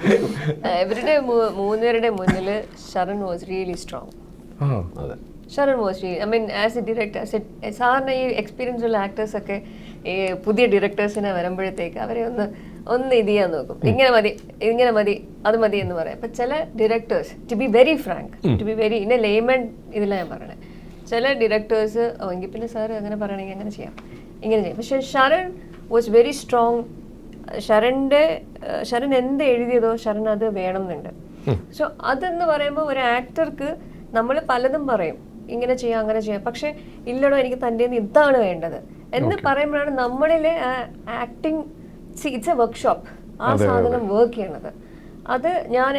ഇവരുടെ മൂന്നുപേരുടെ മുന്നിൽ ശരൺ വാസ് റിയലി സ്ട്രോങ്. അതെ, Saran was really, I mean as a director, സാറിന് ഈ എക്സ്പീരിയൻസ് ഉള്ള ആക്ടേഴ്സ് ഒക്കെ ഈ പുതിയ ഡയറക്ടേഴ്സിനെ വരുമ്പോഴത്തേക്ക് അവരെ ഒന്ന് ഇത് ചെയ്യാൻ നോക്കും. ഇങ്ങനെ മതി അത് മതി എന്ന് പറയാം. അപ്പൊ ചില directors, to be very frank, to be very in a layman ഇതില്ല ഞാൻ പറയണേ, ചില ഡയറക്ടേഴ്സ് എങ്കിൽ പിന്നെ സാർ അങ്ങനെ പറയണമെങ്കിൽ അങ്ങനെ ചെയ്യാം, ഇങ്ങനെ ചെയ്യും. പക്ഷെ Sharan was very strong. Sharan എന്ത് എഴുതിയതോ ശരൺ അത് വേണം എന്നുണ്ട്. സോ അതെന്ന് പറയുമ്പോൾ ഒരു ആക്ടർക്ക് നമ്മൾ പലതും പറയും, ഇങ്ങനെ ചെയ്യാം അങ്ങനെ ചെയ്യാം, പക്ഷെ ഇല്ലടോ എനിക്ക് തൻ്റെ ഇതാണ് വേണ്ടത് എന്ന് പറയുമ്പോഴാണ് നമ്മളിലെ ആക്ടിങ്, ഇറ്റ്സ് എ വർക്ക്ഷോപ്പ്, ആ സാധനം വർക്ക് ചെയ്യണത്. അത്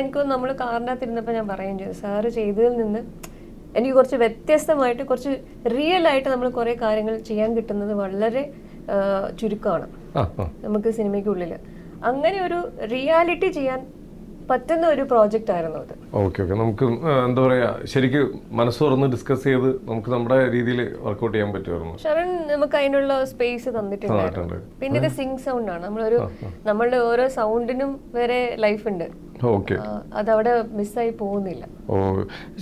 എനിക്ക് നമ്മൾ കാറിനകത്തിരുന്നപ്പോൾ ഞാൻ പറയുകയും ചെയ്തു, സാറ് ചെയ്തതിൽ നിന്ന് എനിക്ക് കുറച്ച് വ്യത്യസ്തമായിട്ട് കുറച്ച് റിയൽ ആയിട്ട് നമ്മൾ കുറേ കാര്യങ്ങൾ ചെയ്യാൻ കിട്ടുന്നത് വളരെ ചുരുക്കമാണ് നമുക്ക് സിനിമയ്ക്കുള്ളിൽ. അങ്ങനെ ഒരു റിയാലിറ്റി ചെയ്യാൻ പറ്റുന്ന ഒരു പ്രോജക്റ്റ് ആയിരുന്നു അത്. ഓക്കെ ഓക്കെ, നമുക്ക് എന്താ പറയാ, ശരിക്കും മനസ്സ് തുറന്ന് ഡിസ്കസ് ചെയ്ത് നമുക്ക് നമ്മുടെ രീതിയിൽ വർക്ക്ഔട്ട് ചെയ്യാൻ പറ്റുമായിരുന്നു. ശരൺ നമുക്ക് അതിനുള്ള സ്പേസ് തന്നിട്ടുണ്ട്. പിന്നെ ഇത് സിംഗ് സൗണ്ട് ആണ്, നമ്മളുടെ ഓരോ സൗണ്ടിനും വേറെ ലൈഫ് ഉണ്ട്. ഓക്കെ, അതവിടെ മിസ്സായി പോകുന്നില്ല. ഓ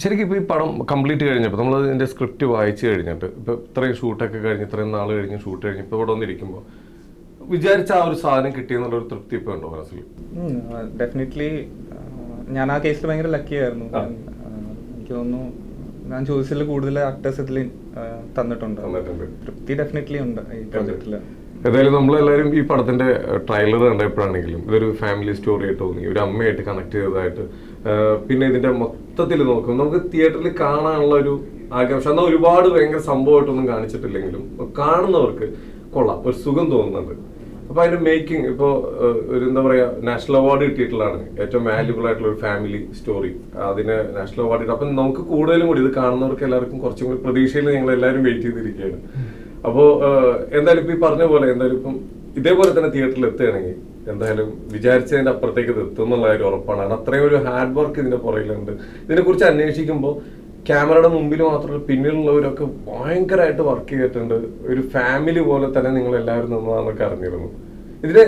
ശരിക്കും ഇപ്പോൾ ഈ പടം കംപ്ലീറ്റ് കഴിഞ്ഞപ്പോൾ നമ്മൾ ഇതിൻ്റെ സ്ക്രിപ്റ്റ് വായിച്ചു കഴിഞ്ഞിട്ട് ഇപ്പോൾ ഇത്രയും ഷൂട്ടൊക്കെ കഴിഞ്ഞ് ഇത്രയും നാൾ കഴിഞ്ഞ് ഷൂട്ട് കഴിഞ്ഞ് ഇപ്പോൾ ഇവിടെ വന്നിരിക്കുമ്പോൾ വിചാരിച്ച ആ ഒരു സാധനം കിട്ടിയെന്നുള്ളൊരു തൃപ്തി ഇപ്പോൾ ഉണ്ടോ മനസ്സിൽ? ഡെഫിനറ്റ്ലി ഞാൻ ആ കേസിൽ ഭയങ്കര ലക്കി ആയിരുന്നു. എനിക്ക് തോന്നുന്നു ഞാൻ ചോദിച്ചതിൽ കൂടുതൽ ആക്ടേഴ്സ് ഇതിൽ തന്നിട്ടുണ്ട്. തൃപ്തി ഡെഫിനറ്റ്ലി ഉണ്ട് ഈ പ്രോജക്റ്റിൽ. ഏതായാലും നമ്മളെല്ലാവരും ഈ പടത്തിന്റെ ട്രailer കണ്ടപ്പോഴാണെങ്കിലും ഇതൊരു ഫാമിലി സ്റ്റോറി ആയിട്ട് തോന്നി, ഒരു അമ്മയായിട്ട് കണക്ട് ചെയ്തതായിട്ട്. പിന്നെ ഇതിന്റെ മൊത്തത്തിൽ നോക്കും നമുക്ക് തിയേറ്ററിൽ കാണാനുള്ള ഒരു ആകാംക്ഷ, എന്നാൽ ഒരുപാട് ഭയങ്കര സംഭവമായിട്ടൊന്നും കാണിച്ചിട്ടില്ലെങ്കിലും കാണുന്നവർക്ക് കൊള്ളാം, ഒരു സുഖം തോന്നുന്നുണ്ട്. അപ്പൊ അതിന്റെ മേക്കിംഗ് ഇപ്പോൾ ഒരു എന്താ പറയാ, നാഷണൽ അവാർഡ് കിട്ടിയിട്ടുള്ളതാണ് ഏറ്റവും വാല്യുബിൾ ആയിട്ടുള്ള ഒരു ഫാമിലി സ്റ്റോറി. അതിന് നാഷണൽ അവാർഡ് കിട്ടും. അപ്പം നമുക്ക് കൂടുതലും കൂടി ഇത് കാണുന്നവർക്ക് എല്ലാവർക്കും കുറച്ചും കൂടി പ്രതീക്ഷയിൽ ഞങ്ങൾ എല്ലാവരും വെയിറ്റ് ചെയ്തിരിക്കുകയാണ്. അപ്പോൾ എന്തായാലും ഇപ്പം ഈ പറഞ്ഞ പോലെ എന്തായാലും ഇപ്പം ഇതേപോലെ തന്നെ തിയേറ്ററിൽ എത്തുകയാണെങ്കിൽ എന്തായാലും വിചാരിച്ചതിന്റെ അപ്പുറത്തേക്ക് ഇത് എത്തും എന്നുള്ള കാര്യം ഉറപ്പാണ്. അത്രയും ഒരു ഹാർഡ് വർക്ക് ഇതിന്റെ പുറകിലുണ്ട്. ഇതിനെക്കുറിച്ച് അന്വേഷിക്കുമ്പോൾ ക്യാമറയുടെ മുമ്പിൽ മാത്രമല്ല പിന്നിലുള്ളവരൊക്കെ ഭയങ്കരമായിട്ട് വർക്ക് ചെയ്തിട്ടുണ്ട്. ഒരു ഫാമിലി പോലെ തന്നെ നിങ്ങൾ എല്ലാവരും നിന്നതാണെന്നൊക്കെ അറിഞ്ഞിരുന്നു. ഇതിന്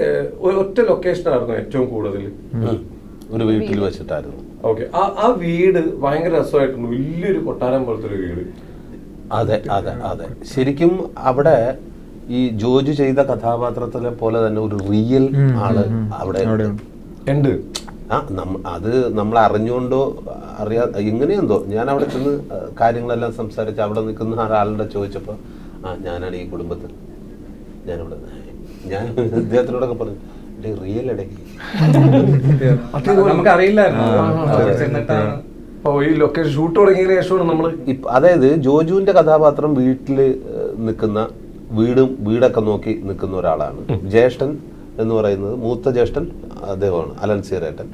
ഒറ്റ ലൊക്കേഷനായിരുന്നു ഏറ്റവും കൂടുതൽ, ഒരു വീട്ടിൽ വെച്ചിട്ടായിരുന്നു. ഓക്കെ, ആ വീട് ഭയങ്കര രസമായിട്ടുണ്ട്, വലിയൊരു കൊട്ടാരം പോലത്തെ ഒരു വീട്. അതെ അതെ അതെ, ശരിക്കും അവിടെ ഈ ജോജു ചെയ്ത കഥാപാത്രത്തിലെ പോലെ തന്നെ ഒരു റിയൽ ആള് അവിടെ ഉണ്ട്. അത് നമ്മൾ അറിഞ്ഞുകൊണ്ടോ എങ്ങനെയെന്തോ ഞാൻ അവിടെ ചെന്ന് കാര്യങ്ങളെല്ലാം സംസാരിച്ച് അവിടെ നിൽക്കുന്ന ഒരാളുടെ ചോദിച്ചപ്പോൾ ഞാനാണ് ഈ കുടുംബത്തിൽ, ഞാൻ ഇദ്ദേഹത്തിനോടൊക്കെ പറഞ്ഞു റിയൽ ഇടയ്ക്ക് ഷൂട്ട് തുടങ്ങിയതിനു ശേഷമാണ് നമ്മൾ അതായത് ജോജുവിന്റെ കഥാപാത്രം വീട്ടില് നിൽക്കുന്ന വീടൊക്കെ നോക്കി നിൽക്കുന്ന ഒരാളാണ്. ജ്യേഷ്ഠൻ എന്ന് പറയുന്നത് മൂത്ത ജ്യേഷ്ഠൻ അദ്ദേഹമാണ് അലൻസിയറേട്ടൻ.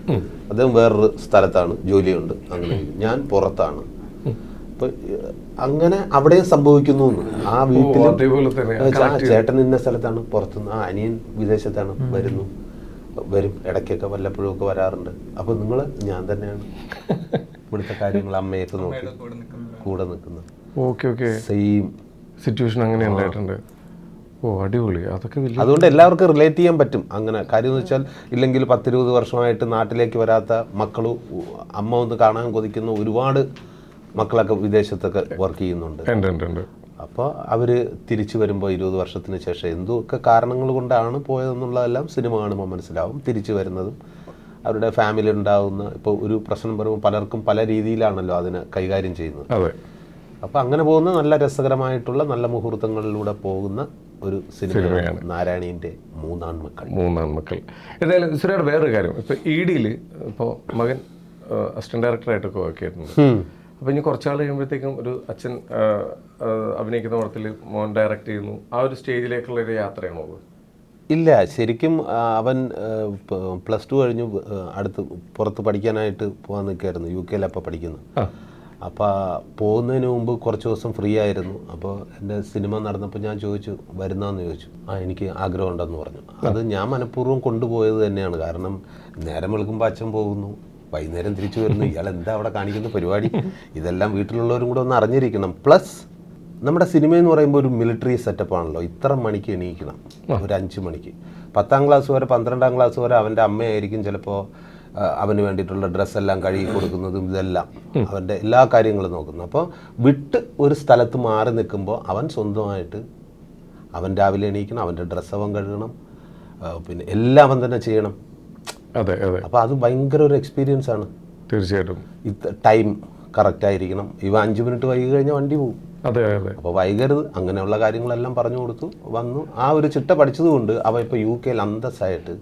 അദ്ദേഹം വേറൊരു സ്ഥലത്താണ്, ജോലിയുണ്ട്, അങ്ങനെ. ഞാൻ പുറത്താണ്. അപ്പൊ അങ്ങനെ അവിടെയും സംഭവിക്കുന്നു. ആ വീട്ടിൽ ചേട്ടൻ ഇന്ന സ്ഥലത്താണ്, പുറത്തുനിന്ന് അനിയൻ വിദേശത്താണ്, വരും ഇടയ്ക്കൊക്കെ വല്ലപ്പോഴും ഒക്കെ വരാറുണ്ട്. അപ്പൊ നിങ്ങള് ഞാൻ തന്നെയാണ് ഇവിടുത്തെ കാര്യങ്ങൾ അമ്മയൊക്കെ നോക്കി കൂടെ നിൽക്കുന്നത്. സെയിം സിറ്റുവേഷൻ അങ്ങനെ ഉണ്ടായിട്ടുണ്ട്. ഓ അടിപൊളി, അതൊക്കെ അതുകൊണ്ട് എല്ലാവർക്കും റിലേറ്റ് ചെയ്യാൻ പറ്റും. അങ്ങനെ കാര്യം എന്ന് വെച്ചാൽ ഇല്ലെങ്കിൽ 10-20 വർഷമായിട്ട് നാട്ടിലേക്ക് വരാത്ത മക്കളും അമ്മ ഒന്ന് കാണാൻ കൊതിക്കുന്ന ഒരുപാട് മക്കളൊക്കെ വിദേശത്തൊക്കെ വർക്ക് ചെയ്യുന്നുണ്ട്. അപ്പോൾ അവർ തിരിച്ചു വരുമ്പോൾ 20 വർഷത്തിന് ശേഷം എന്തൊക്കെ കാരണങ്ങൾ കൊണ്ടാണ് പോയതെന്നുള്ളതെല്ലാം സിനിമ കാണുമ്പോൾ മനസ്സിലാവും. തിരിച്ചു വരുന്നതും അവരുടെ ഫാമിലി ഉണ്ടാകുന്ന ഇപ്പോൾ ഒരു പ്രശ്നം പറയുമ്പോൾ പലർക്കും പല രീതിയിലാണല്ലോ അതിനെ കൈകാര്യം ചെയ്യുന്നത്. അപ്പോൾ അങ്ങനെ പോകുന്ന നല്ല രസകരമായിട്ടുള്ള നല്ല മുഹൂർത്തങ്ങളിലൂടെ പോകുന്ന ഒരു സിനിമയാണ് നാരായണീൻ്റെ മൂന്നാൺമക്കൾ. ഏതായാലും സുരയുടെ വേറൊരു കാര്യം, ഇപ്പോൾ ED-യിൽ ഇപ്പോൾ മകൻ അസിസ്റ്റന്റ് ഡയറക്ടറായിട്ടൊക്കെ വർക്ക് ചെയ്യുന്നുണ്ട്. അപ്പോൾ ഇനി കുറച്ചാൾ കഴിയുമ്പോഴത്തേക്കും ഒരു അച്ഛൻ അഭിനയിക്കുന്ന പടത്തിൽ മോൻ ഡയറക്റ്റ് ചെയ്യുന്നു, ആ ഒരു സ്റ്റേജിലേക്കുള്ള ഒരു യാത്രയാണോ? ഇല്ല, ശരിക്കും അവൻ +2 കഴിഞ്ഞു അടുത്ത് പുറത്ത് പഠിക്കാനായിട്ട് പോകാൻ നിൽക്കുകയായിരുന്നു. UK-ൽ അപ്പോൾ പഠിക്കുന്നു. അപ്പോൾ പോകുന്നതിന് മുമ്പ് കുറച്ച് ദിവസം ഫ്രീ ആയിരുന്നു. അപ്പോൾ എൻ്റെ സിനിമ നടന്നപ്പോൾ ഞാൻ ചോദിച്ചു വരുന്നതെന്ന് ചോദിച്ചു. എനിക്ക് ആഗ്രഹമുണ്ടെന്ന് പറഞ്ഞു. അത് ഞാൻ മനഃപൂർവ്വം കൊണ്ടുപോയത് തന്നെയാണ്. കാരണം നേരം വെളുക്കുമ്പോൾ അച്ഛൻ പോകുന്നു, വൈകുന്നേരം തിരിച്ചു വരുന്നു, ഇയാൾ എന്താ അവിടെ കാണിക്കുന്ന പരിപാടി, ഇതെല്ലാം വീട്ടിലുള്ളവരും കൂടെ ഒന്ന് അറിഞ്ഞിരിക്കണം. പ്ലസ് നമ്മുടെ സിനിമയെന്ന് പറയുമ്പോൾ ഒരു മിലിറ്ററി സെറ്റപ്പാണല്ലോ. ഇത്ര മണിക്ക് എണീക്കണം, ഒരു 5 മണിക്ക്. 10ാം ക്ലാസ് വരെ 12ാം ക്ലാസ് വരെ അവൻ്റെ അമ്മയായിരിക്കും ചിലപ്പോൾ അവന് വേണ്ടിയിട്ടുള്ള ഡ്രസ്സെല്ലാം കഴുകി കൊടുക്കുന്നതും ഇതെല്ലാം അവൻ്റെ എല്ലാ കാര്യങ്ങളും നോക്കുന്നു. അപ്പോൾ വിട്ട് ഒരു സ്ഥലത്ത് മാറി നിൽക്കുമ്പോൾ അവൻ സ്വന്തമായിട്ട് അവൻ രാവിലെ എണീക്കണം, അവൻ്റെ ഡ്രസ്സ് അവൻ കഴുകണം, പിന്നെ എല്ലാം അവൻ തന്നെ ചെയ്യണം. അതെ അതെ. അപ്പോൾ അത് ഭയങ്കര ഒരു എക്സ്പീരിയൻസ് ആണ്. തീർച്ചയായിട്ടും. ടൈം കറക്റ്റായിരിക്കണം. ഇവ 5 മിനിറ്റ് വൈകി കഴിഞ്ഞാൽ വണ്ടി പോകും. അതെ അതെ. അപ്പോൾ വൈകരുത്, അങ്ങനെയുള്ള കാര്യങ്ങളെല്ലാം പറഞ്ഞു കൊടുത്തു. വന്നു ആ ഒരു ചിട്ട പഠിച്ചതുകൊണ്ട് അവൻ ഇപ്പോൾ UK അന്തസ്സായിട്ട്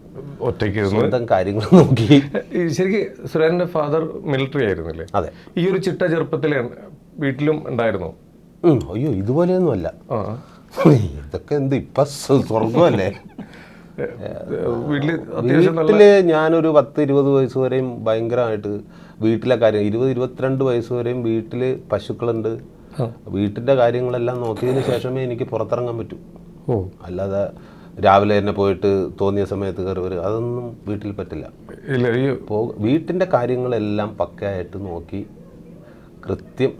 ഒറ്റയ്ക്ക് സ്വന്തം കാര്യങ്ങൾ നോക്കി. ശരിക്കും സുരേന്ദ്രൻ്റെ ഫാദർ മിലിറ്ററി ആയിരുന്നില്ലേ? അതെ. ഈ ഒരു ചിട്ട ചെറുപ്പത്തിൽ വീട്ടിലും ഉണ്ടായിരുന്നോ? അയ്യോ ഇതുപോലെയൊന്നുമല്ല. ഇതൊക്കെ എന്ത് ഇപ്പം സ്വർഗമല്ലേ. വീട്ടില് ഞാനൊരു 10-20 വയസ്സ് വരെയും ഭയങ്കരമായിട്ട് വീട്ടിലെ കാര്യം, 20-22 വയസ്സ് വരെയും വീട്ടില് പശുക്കളുണ്ട്, വീട്ടിന്റെ കാര്യങ്ങളെല്ലാം നോക്കിയതിന് ശേഷമേ എനിക്ക് പുറത്തിറങ്ങാൻ പറ്റൂ. അല്ലാതെ രാവിലെ തന്നെ പോയിട്ട് തോന്നിയ സമയത്ത് കയറി വരും, അതൊന്നും വീട്ടിൽ പറ്റില്ല. വീട്ടിന്റെ കാര്യങ്ങളെല്ലാം പക്കയായിട്ട് നോക്കി കൃത്യം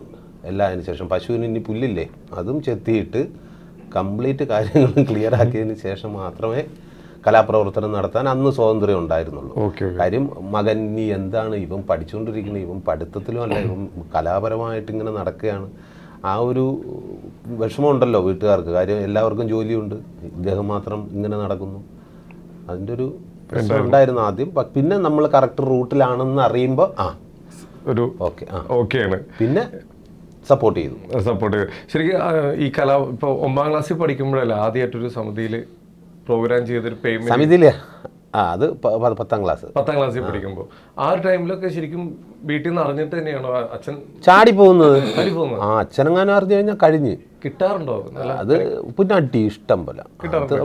എല്ലാം അതിന് ശേഷം പശുവിന് ഇനി പുല്ലില്ലേ അതും ചെത്തിയിട്ട് കംപ്ലീറ്റ് കാര്യങ്ങൾ ക്ലിയർ ആക്കിയതിന് ശേഷം മാത്രമേ കലാപ്രവർത്തനം നടത്താൻ അന്ന് സ്വാതന്ത്ര്യം ഉണ്ടായിരുന്നുള്ളൂ. കാര്യം മകൻ നീ എന്താണ്, ഇവൻ പഠിച്ചുകൊണ്ടിരിക്കുന്നത്, ഇവൻ പഠിത്തത്തിലും അല്ല, ഇവൻ കലാപരമായിട്ട് ഇങ്ങനെ നടക്കുകയാണ്. ആ ഒരു വിഷമമുണ്ടല്ലോ വീട്ടുകാർക്ക്. കാര്യം എല്ലാവർക്കും ജോലിയുണ്ട്, ഇദ്ദേഹം മാത്രം ഇങ്ങനെ നടക്കുന്നു. അതിൻ്റെ ഒരു പ്രശ്നം ഉണ്ടായിരുന്നു ആദ്യം. പിന്നെ നമ്മൾ കറക്റ്റ് റൂട്ടിലാണെന്ന് അറിയുമ്പോൾ ഓക്കെയാണ്, പിന്നെ സപ്പോർട്ട് ചെയ്തു. ശരിക്കും ഈ ഇപ്പോൾ 9ാം ക്ലാസ്സിൽ പഠിക്കുമ്പോഴല്ല ആദ്യമായിട്ടൊരു സമിതിയിൽ പ്രോഗ്രാം ചെയ്തൊരു പേയ്മെന്റ്? സമിതിയിലെ അത് 10ാം ക്ലാസ് 10ാം ക്ലാസ്സിൽ പഠിക്കുമ്പോൾ ആ ഒരു ടൈമിലൊക്കെ ശരിക്കും വീട്ടിൽ നിന്ന് അറിഞ്ഞിട്ട് തന്നെയാണോ അച്ഛൻ ചാടി പോകുന്നത്? അച്ഛനെങ്ങാനും അറിഞ്ഞു കഴിഞ്ഞാൽ കഴിഞ്ഞ്. കിട്ടാറുണ്ടോ? അത് പിന്നെ അടി ഇഷ്ടം പോലെ.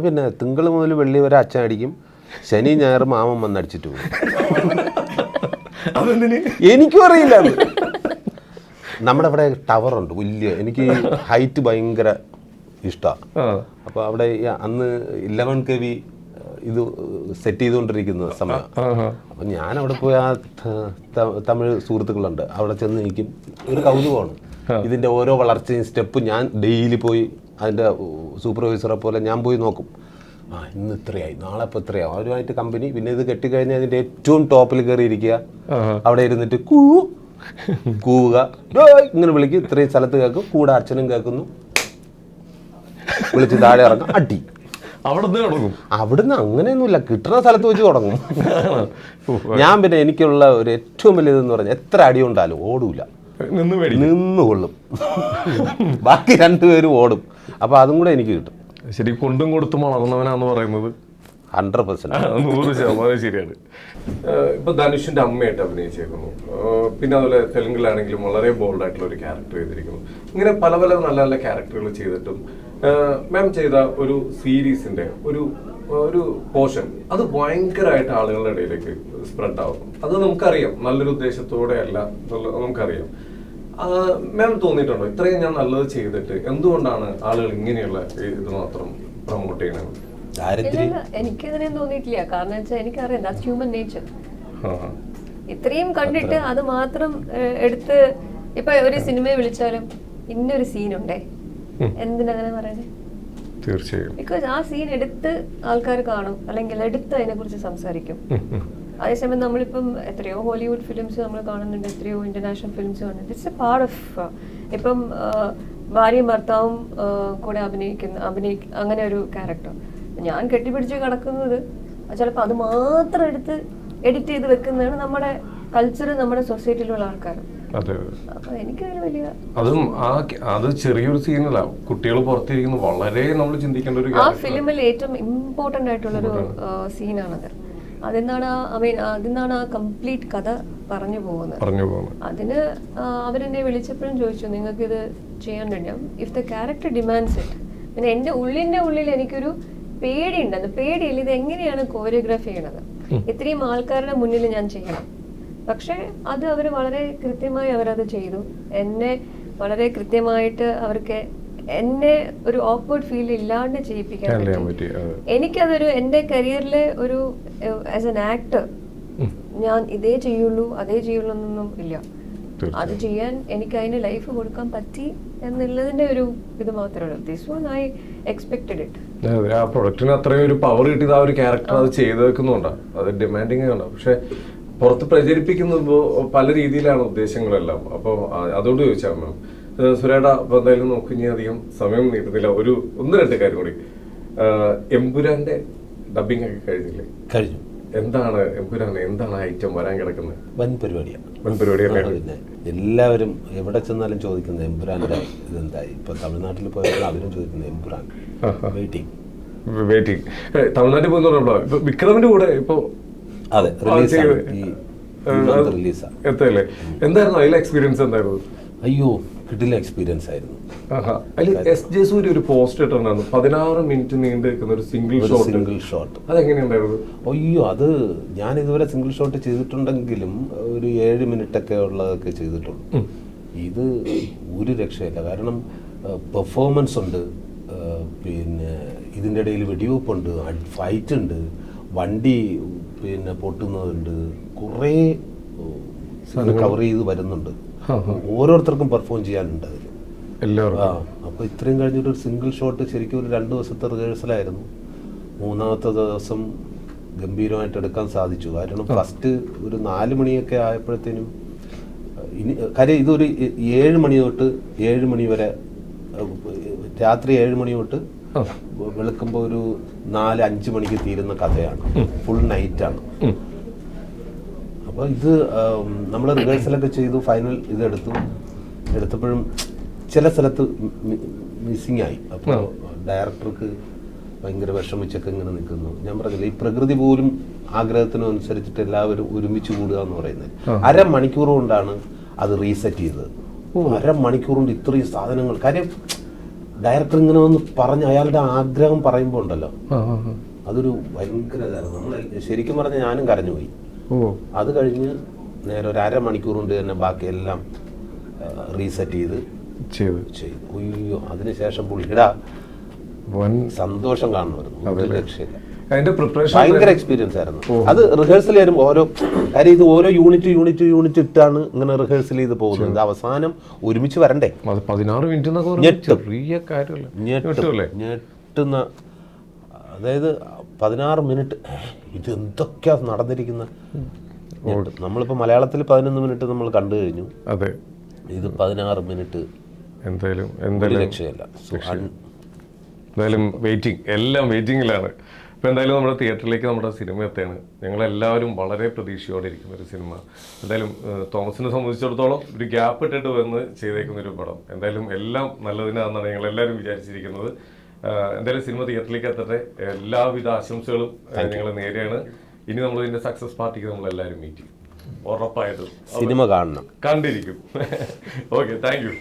പിന്നെ തിങ്കൾ മുതൽ വെള്ളി വരെ അച്ഛൻ അടിക്കും, ശനി ഞായർ മാമൻ വന്നടിച്ചിട്ട് പോകും. എനിക്കും അറിയില്ല. അത് നമ്മുടെ അവിടെ ടവറുണ്ട് വലിയ, എനിക്ക് ഹൈറ്റ് ഭയങ്കര ഇഷ്ടമാണ്. അപ്പോൾ അവിടെ അന്ന് 11 kV ഇത് സെറ്റ് ചെയ്തുകൊണ്ടിരിക്കുന്ന സമയം. അപ്പം ഞാൻ അവിടെ പോയി ആ തമിഴ് സുഹൃത്തുക്കളുണ്ട്, അവിടെ ചെന്ന് എനിക്കും ഒരു കൗതുകമാണ്. ഇതിൻ്റെ ഓരോ വളർച്ചയും സ്റ്റെപ്പ് ഞാൻ ഡെയിലി പോയി അതിൻ്റെ സൂപ്പർവൈസറെ പോലെ ഞാൻ പോയി നോക്കും. ഇന്ന് ഇത്രയായി, നാളെ ഇപ്പോൾ എത്രയാവും, അവരുമായിട്ട് കമ്പനി. പിന്നെ ഇത് കെട്ടിക്കഴിഞ്ഞാൽ അതിൻ്റെ ഏറ്റവും ടോപ്പിൽ കയറി ഇരിക്കുക, അവിടെ ഇരുന്നിട്ട് കൂവുക, ഇങ്ങനെ വിളിക്കും. ഇത്രയും സ്ഥലത്ത് കേൾക്കും, കൂടെ അച്ഛനും കേൾക്കുന്നു, വിളിച്ച് താഴെ ഇറങ്ങും, അടി. അവിടുന്ന് അങ്ങനെയൊന്നുമില്ല, കിട്ടുന്ന സ്ഥലത്ത് വെച്ച് തുടങ്ങും. ഞാൻ പിന്നെ എനിക്കുള്ള ഒരു ഏറ്റവും വലിയ ഇതെന്ന് പറഞ്ഞാൽ എത്ര അടി കൊണ്ടാലും ഓടൂല, നിന്ന് കൊള്ളും. ബാക്കി 2 പേരും ഓടും. അപ്പോൾ അതും കൂടെ എനിക്ക് കിട്ടും. ശരി, കൊണ്ടും കൊടുത്തും വളർന്നവനാന്ന് പറയുന്നത് 100%. 100% ശരിയാണ്. ഇപ്പൊ ധനുഷിന്റെ അമ്മയായിട്ട് അഭിനയിച്ചേക്കുന്നു, പിന്നെ അതുപോലെ തെലുങ്കിലാണെങ്കിലും വളരെ ബോൾഡ് ആയിട്ടുള്ള ഒരു ക്യാരക്ടർ ചെയ്തിരിക്കുന്നു. ഇങ്ങനെ പല പല നല്ല നല്ല ക്യാരക്ടറുകൾ ചെയ്തിട്ടും മാം ചെയ്ത ഒരു സീരീസിന്റെ ഒരു പോർഷൻ അത് ഭയങ്കരമായിട്ട് ആളുകളുടെ ഇടയിലേക്ക് സ്പ്രെഡ് ആവുന്നു. അത് നമുക്കറിയാം, നല്ലൊരു ഉദ്ദേശത്തോടെ അല്ല നമുക്കറിയാം. മാം തോന്നിയിട്ടുണ്ടോ ഇത്രയും ഞാൻ നല്ലത് ചെയ്തിട്ട് എന്തുകൊണ്ടാണ് ആളുകൾ ഇങ്ങനെയുള്ള ഇത് മാത്രം പ്രൊമോട്ട് ചെയ്യണത്? എനിക്കങ്ങനെ തോന്നിയിട്ടില്ല. കാരണം വെച്ചാൽ എനിക്കറിയാം ദാറ്റ്സ് ഹ്യൂമൻ നേച്ചർ. ഇത്രയും കണ്ടിട്ട് അത് മാത്രം എടുത്ത് ഇപ്പൊ ഒരു സിനിമയെ വിളിച്ചാലും ഇന്നൊരു സീനുണ്ടേ, എന്തിനങ്ങനെ പറയണേ? തീർച്ചയായും. ബിക്കോസ് ആ സീൻ എടുത്ത് ആൾക്കാർ കാണും, അല്ലെങ്കിൽ എടുത്ത് അതിനെ കുറിച്ച് സംസാരിക്കും. അതേസമയം നമ്മളിപ്പം എത്രയോ ഹോളിവുഡ് ഫിലിംസ് നമ്മൾ കാണുന്നുണ്ട്, എത്രയോ ഇന്റർനാഷണൽ ഫിലിംസ് കാണുന്നുണ്ട്. It's A part of. ഇപ്പം ഭാര്യയും ഭർത്താവും കൂടെ അങ്ങനെ ഒരു ക്യാരക്ടർ ഞാൻ കെട്ടിപ്പിടിച്ച് കിടക്കുന്നത് ചിലപ്പോൾ അത് മാത്രം എടുത്ത് എഡിറ്റ് ചെയ്ത് വെക്കുന്നതാണ് നമ്മുടെ കൾച്ചർ, നമ്മുടെ സൊസൈറ്റിയിലുള്ള ആൾക്കാർ. അപ്പൊ എനിക്കതിന് വലിയ അതും അത് ചെറിയൊരു സീനല്ല, കുട്ടികൾ പുറത്തിരിക്കുന്നു, വളരെ നമ്മൾ ചിന്തിക്കേണ്ട ഒരു ആ ഫിലിമിൽ ഏറ്റവും ഇമ്പോർട്ടൻ്റ് ആയിട്ടുള്ളൊരു സീനാണത്. അതിന്നാണ് ആ കംപ്ലീറ്റ് കഥ പറഞ്ഞു പോകുന്നത്. അതിന് അവരെന്നെ വിളിച്ചപ്പോഴും ചോദിച്ചു നിങ്ങൾക്ക് ഇത് ചെയ്യാൻ വേണ്ടിയാണ്, if the character demands it. പിന്നെ എൻ്റെ ഉള്ളിൽ എനിക്കൊരു പേടിയുണ്ടെന്ന്. പേടിയില്ല, ഇത് എങ്ങനെയാണ് കോറിയോഗ്രാഫി ചെയ്യണത്, ഇത്രയും ആൾക്കാരുടെ മുന്നിൽ ഞാൻ ചെയ്യണം, പക്ഷേ അത് അവർ വളരെ കൃത്യമായി അവരത് ചെയ്തു. എന്നെ വളരെ കൃത്യമായിട്ട് അവർക്ക് എന്നെ ഒരു ഓക്വേർഡ് ഫീൽ ഇല്ലാണ്ട് ചെയ്യിപ്പിക്കാൻ പറ്റി. എനിക്കതൊരു എൻ്റെ കരിയറിലെ ഒരു ആസ് എൻ ആക്ടർ ഞാൻ ഇതേ ചെയ്യുള്ളൂ അതേ ചെയ്യുള്ളൂ എന്നൊന്നും ഇല്ല. അത് ചെയ്യാൻ എനിക്ക് അതിന് ലൈഫ് കൊടുക്കാൻ പറ്റി എന്നുള്ളതിന്റെ ഒരു ഇത് മാത്രമേ ഉള്ളൂ. This one I expected it. ആ പ്രൊഡക്റ്റിന് അത്രയും ഒരു പവർ കിട്ടിയത് ആ ഒരു ക്യാരക്ടർ അത് ചെയ്ത് വെക്കുന്നുണ്ടാവും. അത് ഡിമാൻഡിങ് ആണ്. പക്ഷെ പുറത്ത് പ്രചരിപ്പിക്കുമ്പോൾ പല രീതിയിലാണ് ഉദ്ദേശങ്ങളെല്ലാം. അപ്പോൾ അതുകൊണ്ട് ചോദിച്ചാൽ മാം സുരേടാ, അപ്പോൾ എന്തായാലും നമുക്ക് ഇനി അധികം സമയം നീട്ടുന്നില്ല. ഒരു 1-2 കാര്യം കൂടി. എമ്പുരാന്റെ ഡബിങ് ഒക്കെ കഴിഞ്ഞില്ലേ? കഴിഞ്ഞു. എന്താണ് എമ്പുരാന്, എന്താണ് ഐറ്റം വരാൻ കിടക്കുന്നത്? വൻ പരിപാടിയാണ്. വൻ പരിപാടിയല്ലേ? പിന്നെ എല്ലാവരും എവിടെ ചെന്നാലും ചോദിക്കുന്നത് എമ്പുരാൻ്റെ ഇതെന്തായി. ഇപ്പൊ തമിഴ്നാട്ടിൽ പോയപ്പോൾ അവരും ചോദിക്കുന്നത് എമ്പുരാൻ വെയിറ്റിംഗ്. തമിഴ്നാട്ടിൽ പോകുന്ന വിക്രമിന്റെ കൂടെ ഇപ്പൊ അതെ റിലീസാണ്. എത്തല്ലേ? എന്തായിരുന്നു അതിലെ എക്സ്പീരിയൻസ്? എന്തായിരുന്നു? അയ്യോ കിട്ടില്ല എക്സ്പീരിയൻസ് ആയിരുന്നു. അതിൽ എസ് ജെ സൂര്യ ഒരു പോസ്റ്റ് ഇട്ടുണ്ടായിരുന്നു, 16 മിനിറ്റ് നീണ്ടു നിൽക്കുന്ന ഒരു സിംഗിൾ ഷോട്ട്. അതെങ്ങനെയുണ്ടായിരുന്നു? അയ്യോ അത് ഞാൻ ഇതുവരെ സിംഗിൾ ഷോട്ട് ചെയ്തിട്ടുണ്ടെങ്കിലും ഒരു 7 മിനിറ്റൊക്കെ ഉള്ളതൊക്കെ ചെയ്തിട്ടുള്ളൂ. ഇത് ഒരു രക്ഷയില്ല. കാരണം പെർഫോമൻസ് ഉണ്ട്, പിന്നെ ഇതിൻ്റെ ഇടയിൽ വെടിവെപ്പുണ്ട്, ഫൈറ്റ് ഉണ്ട്, വണ്ടി പിന്നെ പൊട്ടുന്നതുണ്ട്, കുറേ കവർ ചെയ്ത് വരുന്നുണ്ട്. ഓരോരുത്തർക്കും പെർഫോം ചെയ്യാനുണ്ട് അതിൽ എല്ലാവരും. അപ്പോൾ ഇത്രയും കഴിഞ്ഞിട്ട് ഒരു സിംഗിൾ ഷോട്ട് ശരിക്കും ഒരു 2 ദിവസത്തെ റിഹേഴ്സലായിരുന്നു. 3-ാമത്തെ ദിവസം ഗംഭീരമായിട്ട് എടുക്കാൻ സാധിച്ചു. കാരണം ഫസ്റ്റ് ഒരു 4 മണിയൊക്കെ ആയപ്പോഴത്തേനും ഇനി കാര്യം ഇതൊരു 7 മണി തൊട്ട് 7 മണി വരെ, രാത്രി 7 മണി തൊട്ട് വെളുക്കുമ്പോൾ ഒരു 4-5 മണിക്ക് തീരുന്ന കഥയാണ്. ഫുൾ നൈറ്റാണ്. അപ്പോൾ ഇത് നമ്മൾ റിഹേഴ്സലൊക്കെ ചെയ്തു, ഫൈനൽ എടുത്തപ്പോഴും ചില സ്ഥലത്ത് മിസ്സിങ് ആയി. അപ്പോൾ ഡയറക്ടർക്ക് ഭയങ്കര വിഷമിച്ചൊക്കെ ഇങ്ങനെ നിൽക്കുന്നു. ഞാൻ പറഞ്ഞില്ല, ഈ പ്രകൃതി പോലും ആഗ്രഹത്തിനനുസരിച്ചിട്ട് എല്ലാവരും ഒരുമിച്ച് കൂടുക എന്ന് പറയുന്നത്. 1/2 മണിക്കൂർ കൊണ്ടാണ് അത് റീസെറ്റ് ചെയ്തത്. 1/2 മണിക്കൂർ കൊണ്ട് ഇത്രയും സാധനങ്ങൾ. കാര്യം ഡയറക്ടർ ഇങ്ങനെ ഒന്ന് പറഞ്ഞ് അയാളുടെ ആഗ്രഹം പറയുമ്പോൾ ഉണ്ടല്ലോ, അതൊരു ഭയങ്കര ഇതായിരുന്നു. നമ്മൾ ശരിക്കും പറഞ്ഞാൽ ഞാനും കരഞ്ഞുപോയി. അത് കഴിഞ്ഞ് നേരെ ഒരു 1/2 മണിക്കൂർ കൊണ്ട് തന്നെ ബാക്കിയെല്ലാം റീസെറ്റ് ചെയ്തു. അയ്യോ അതിനുശേഷം പുള്ളിയുടെ സന്തോഷം കാണുമായിരുന്നു. രക്ഷയില്ല. ഭയങ്കര എക്സ്പീരിയൻസ് ആയിരുന്നു. അത് റിഹേഴ്സൽ ചെയ്യുമ്പോൾ ഓരോ കാര്യം ഇത് ഓരോ യൂണിറ്റ് ഇട്ടാണ് ഇങ്ങനെ റിഹേഴ്സൽ ചെയ്ത് പോകുന്നത്. അവസാനം ഒരുമിച്ച് വരണ്ടേ? 16 മിനിറ്റ് ഞെട്ടുന്ന, അതായത് 16 മിനിറ്റ് ഇത് എന്തൊക്കെയാ നടന്നിരിക്കുന്നത്. നമ്മളിപ്പോൾ മലയാളത്തിൽ 11 മിനിറ്റ് നമ്മൾ കണ്ടു കഴിഞ്ഞു. അതെ, ഇത് 16 മിനിറ്റ് എന്തായാലും രക്ഷയല്ല. എന്തായാലും വെയിറ്റിംഗ്, എല്ലാം വെയിറ്റിംഗിലാണ്. അപ്പോൾ എന്തായാലും നമ്മുടെ തിയേറ്ററിലേക്ക് നമ്മുടെ സിനിമ എത്തുകയാണ്. ഞങ്ങളെല്ലാവരും വളരെ പ്രതീക്ഷയോടെ ഇരിക്കുന്ന ഒരു സിനിമ. എന്തായാലും തോമസിനെ സംബന്ധിച്ചിടത്തോളം ഒരു ഗ്യാപ്പ് ഇട്ടിട്ട് വന്ന് ചെയ്തേക്കുന്നൊരു പടം. എന്തായാലും എല്ലാം നല്ലതിനാണെന്നാണ് ഞങ്ങളെല്ലാവരും വിചാരിച്ചിരിക്കുന്നത്. എന്തായാലും സിനിമ തിയേറ്ററിലേക്ക് എത്തട്ടെ. എല്ലാവിധ ആശംസകളും ഞങ്ങൾ നേരെയാണ്. ഇനി നമ്മൾ ഇതിൻ്റെ സക്സസ് പാർട്ടിക്ക് നമ്മളെല്ലാവരും മീറ്റ് ചെയ്യും, ഉറപ്പായിട്ടും. സിനിമ കാണണം, കണ്ടിരിക്കും. Okay, thank U.